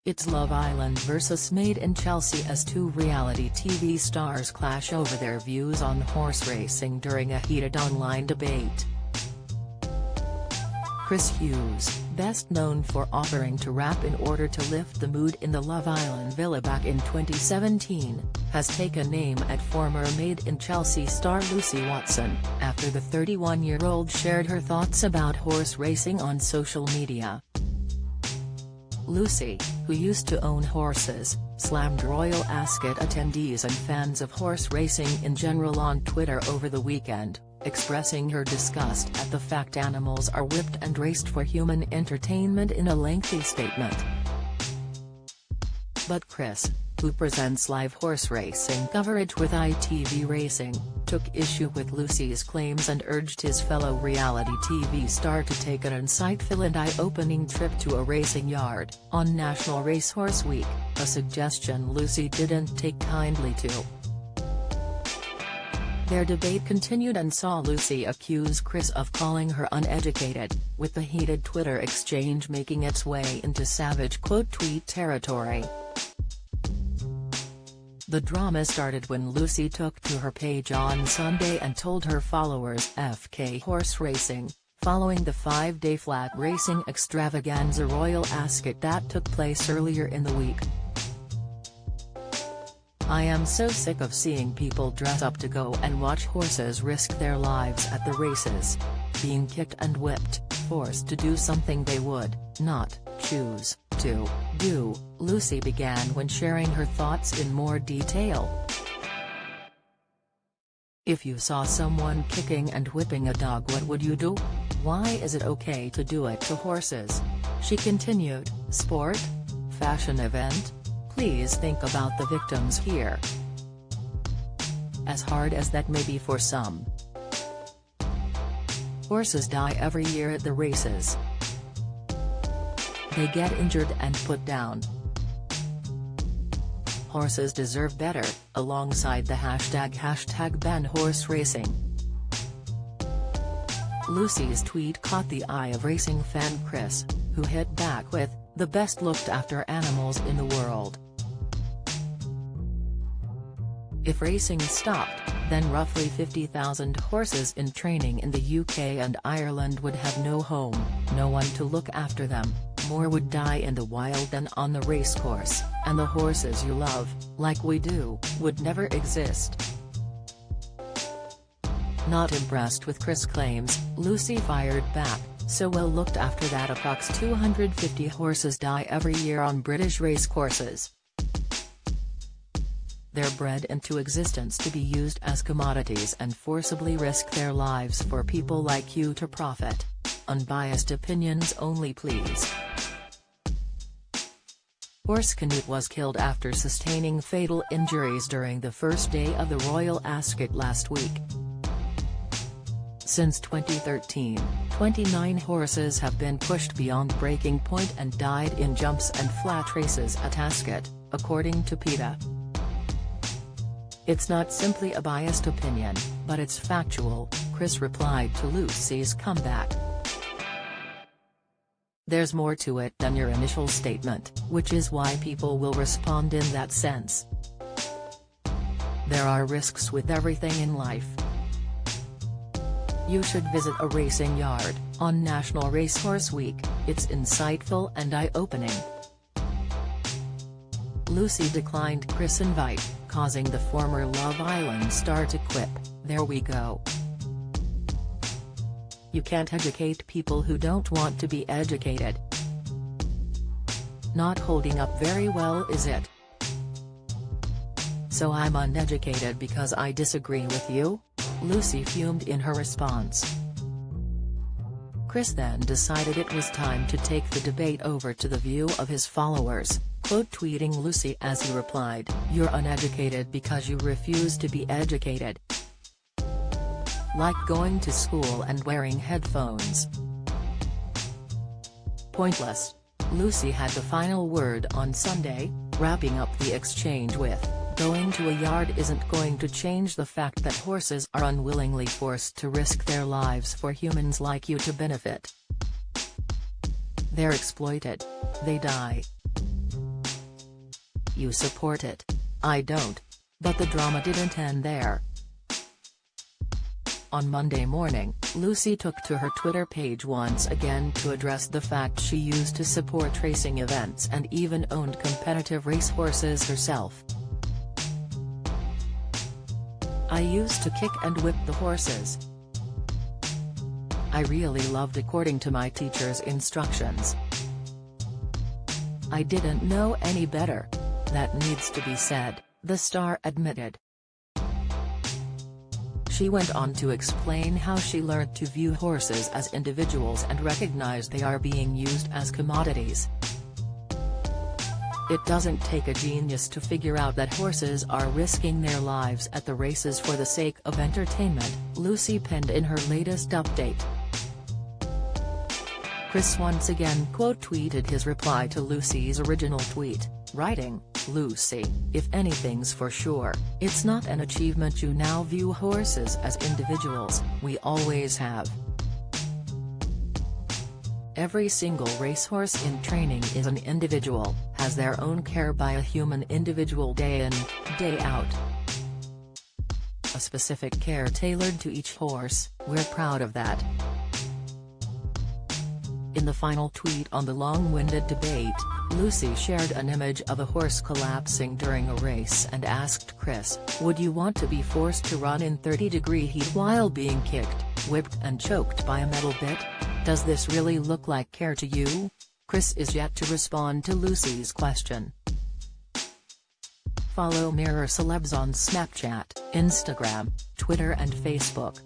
It's Love Island vs Made in Chelsea as two reality TV stars clash over their views on horse racing during a heated online debate. Chris Hughes, best known for offering to rap in order to lift the mood in the Love Island villa back in 2017, has taken aim at former Made in Chelsea star Lucy Watson, after the 31-year-old shared her thoughts about horse racing on social media. Lucy, who used to own horses, slammed Royal Ascot attendees and fans of horse racing in general on Twitter over the weekend, expressing her disgust at the fact animals are whipped and raced for human entertainment in a lengthy statement. But Chris, who presents live horse racing coverage with ITV Racing, took issue with Lucy's claims and urged his fellow reality TV star to take an insightful and eye-opening trip to a racing yard on National Racehorse Week, a suggestion Lucy didn't take kindly to. Their debate continued and saw Lucy accuse Chris of calling her uneducated, with the heated Twitter exchange making its way into savage quote-tweet territory. The drama started when Lucy took to her page on Sunday and told her followers FK horse racing, following the 5-day flat racing extravaganza Royal Ascot that took place earlier in the week. "I am so sick of seeing people dress up to go and watch horses risk their lives at the races. Being kicked and whipped, forced to do something they would not choose to do," Lucy began when sharing her thoughts in more detail. "If you saw someone kicking and whipping a dog, what would you do? Why is it okay to do it to horses?" She continued, "Sport? Fashion event? Please think about the victims here. As hard as that may be for some. Horses die every year at the races. They get injured and put down. Horses deserve better," alongside the hashtag ban horse racing. Lucy's tweet caught the eye of racing fan Chris, who hit back with, "The best looked after animals in the world. If racing stopped, then roughly 50,000 horses in training in the UK and Ireland would have no home, no one to look after them, more would die in the wild than on the racecourse, and the horses you love, like we do, would never exist." Not impressed with Chris' claims, Lucy fired back, "So well looked after that approx 250 horses die every year on British racecourses. They're bred into existence to be used as commodities and forcibly risk their lives for people like you to profit. Unbiased opinions only, please." Horse Canute was killed after sustaining fatal injuries during the first day of the Royal Ascot last week. Since 2013, 29 horses have been pushed beyond breaking point and died in jumps and flat races at Ascot, according to PETA. "It's not simply a biased opinion, but it's factual," Chris replied to Lucy's comeback. "There's more to it than your initial statement, which is why people will respond in that sense. There are risks with everything in life. You should visit a racing yard on National Racehorse Week, it's insightful and eye-opening." Lucy declined Chris' invite, causing the former Love Island star to quip, "There we go. You can't educate people who don't want to be educated. Not holding up very well, is it? So I'm uneducated because I disagree with you?" Lucy fumed in her response. Chris then decided it was time to take the debate over to the view of his followers, quote-tweeting Lucy as he replied, "You're uneducated because you refuse to be educated. Like going to school and wearing headphones. Pointless." Lucy had the final word on Sunday, wrapping up the exchange with, "Going to a yard isn't going to change the fact that horses are unwillingly forced to risk their lives for humans like you to benefit. They're exploited. They die. that you support it. I don't. But the drama didn't end there. On Monday morning, Lucy took to her Twitter page once again to address the fact she used to support racing events and even owned competitive racehorses herself. "I used to kick and whip the horses. I really loved according to my teacher's instructions. I didn't know any better. That needs to be said," the star admitted. She went on to explain how she learned to view horses as individuals and recognize they are being used as commodities. "It doesn't take a genius to figure out that horses are risking their lives at the races for the sake of entertainment," Lucy penned in her latest update. Chris once again quote-tweeted his reply to Lucy's original tweet, writing, "Lucy, if anything's for sure, it's not an achievement you now view horses as individuals, we always have. Every single racehorse in training is an individual, has their own care by a human individual day in, day out. A specific care tailored to each horse, we're proud of that." In the final tweet on the long-winded debate, Lucy shared an image of a horse collapsing during a race and asked Chris, "Would you want to be forced to run in 30-degree heat while being kicked, whipped and choked by a metal bit? Does this really look like care to you?" Chris is yet to respond to Lucy's question. Follow Mirror Celebs on Snapchat, Instagram, Twitter and Facebook.